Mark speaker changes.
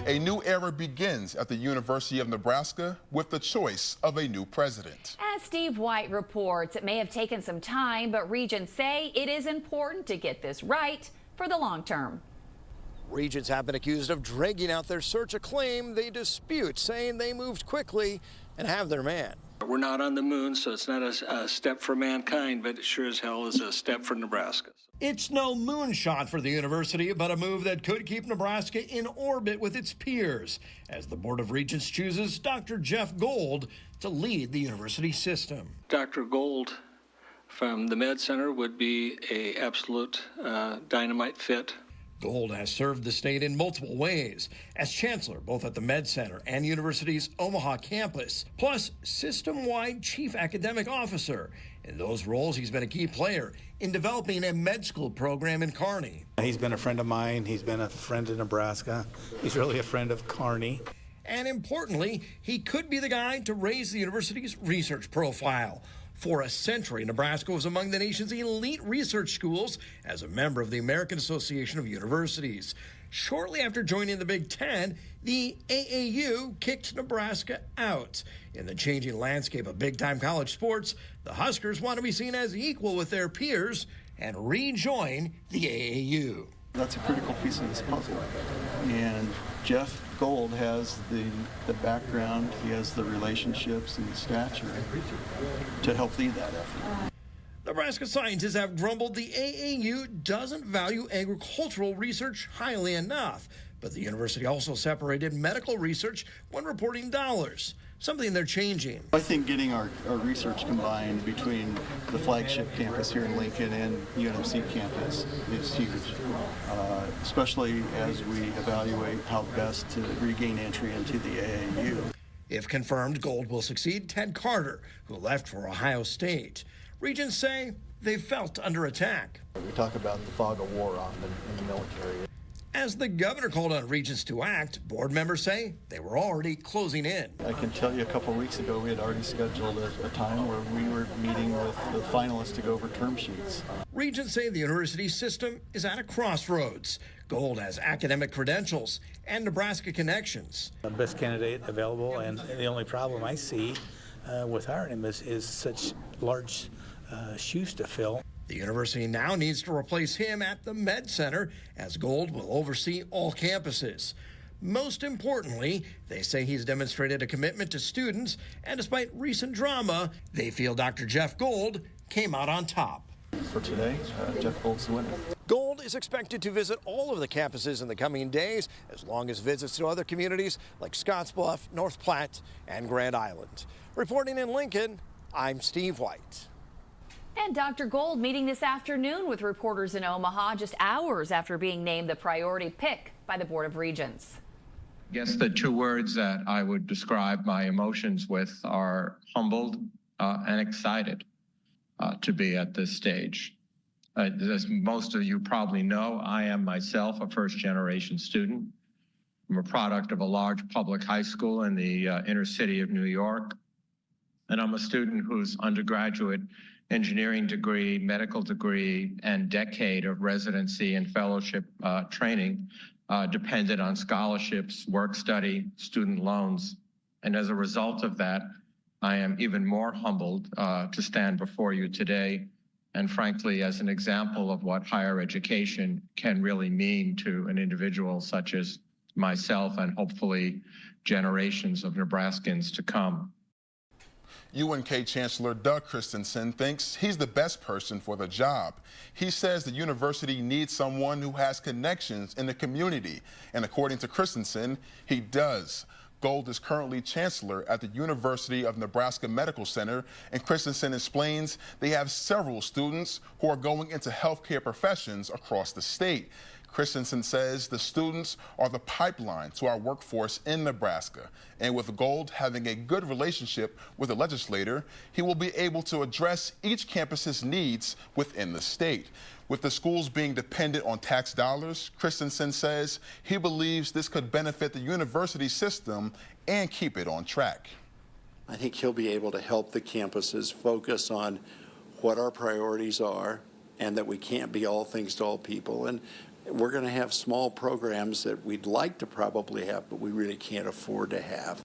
Speaker 1: A new era begins at the University of Nebraska with the choice of a new president.
Speaker 2: As Steve White reports, it may have taken some time, but regents say it is important to get this right for the long term.
Speaker 3: Regents have been accused of dragging out their search, a claim they dispute, saying they moved quickly and have their man.
Speaker 4: We're not on the moon, so it's not a step for mankind, but it sure as hell is a step for Nebraska.
Speaker 3: It's no moonshot for the university, but a move that could keep Nebraska in orbit with its peers, as the Board of Regents chooses Dr. Jeff Gold to lead the university system.
Speaker 4: Dr. Gold from the Med Center would be an absolute dynamite fit.
Speaker 3: Gold has served the state in multiple ways, as chancellor both at the Med Center and university's Omaha campus, plus system-wide chief academic officer. In those roles, he's been a key player in developing a med school program in Kearney.
Speaker 5: He's been a friend of mine. He's been a friend of Nebraska. He's really a friend of Kearney.
Speaker 3: And importantly, he could be the guy to raise the university's research profile. For a century, Nebraska was among the nation's elite research schools as a member of the American Association of Universities. Shortly after joining the Big Ten, the AAU kicked Nebraska out. In the changing landscape of big-time college sports, the Huskers want to be seen as equal with their peers and rejoin the AAU.
Speaker 6: That's a critical piece of this puzzle. And Jeff Gold has the background, he has the relationships and the stature to help lead that effort.
Speaker 3: Nebraska scientists have grumbled the AAU doesn't value agricultural research highly enough, but the university also separated medical research when reporting dollars, something they're changing.
Speaker 6: I think getting our research combined between the flagship campus here in Lincoln and UNMC campus is huge, especially as we evaluate how best to regain entry into the AAU.
Speaker 3: If confirmed, Gold will succeed Ted Carter, who left for Ohio State. Regents say they felt under attack.
Speaker 6: We talk about the fog of war often in the military.
Speaker 3: As the governor called on regents to act, board members say they were already closing in.
Speaker 6: I can tell you a couple of weeks ago we had already scheduled a time where we were meeting with the finalists to go over term sheets.
Speaker 3: Regents say the university system is at a crossroads. Gold has academic credentials and Nebraska connections.
Speaker 5: The best candidate available, and the only problem I see with hiring him is such large shoes to fill.
Speaker 3: The university now needs to replace him at the Med Center, as Gold will oversee all campuses. Most importantly, they say he's demonstrated a commitment to students, and despite recent drama, they feel Dr. Jeff Gold came out on top.
Speaker 6: For today, Jeff Gold's the winner.
Speaker 3: Gold is expected to visit all of the campuses in the coming days, as long as visits to other communities like Scottsbluff, North Platte, and Grand Island. Reporting in Lincoln, I'm Steve White.
Speaker 2: And Dr. Gold meeting this afternoon with reporters in Omaha just hours after being named the priority pick by the Board of Regents.
Speaker 7: I guess the two words that I would describe my emotions with are humbled and excited to be at this stage. As most of you probably know, I am myself a first-generation student. I'm a product of a large public high school in the inner city of New York, and I'm a student whose undergraduate engineering degree, medical degree, and decade of residency and fellowship training depended on scholarships, work study, student loans. And as a result of that, I am even more humbled to stand before you today, and frankly, as an example of what higher education can really mean to an individual such as myself and hopefully generations of Nebraskans to come.
Speaker 1: UNK Chancellor Doug Christensen thinks he's the best person for the job. He says the university needs someone who has connections in the community, and according to Christensen, he does. Gold is currently chancellor at the University of Nebraska Medical Center, and Christensen explains they have several students who are going into healthcare professions across the state. Christensen says the students are the pipeline to our workforce in Nebraska. And with Gold having a good relationship with the legislator, he will be able to address each campus's needs within the state. With the schools being dependent on tax dollars, Christensen says he believes this could benefit the university system and keep it on track.
Speaker 8: I think he'll be able to help the campuses focus on what our priorities are and that we can't be all things to all people. And we're going to have small programs that we'd like to probably have, but we really can't afford to have.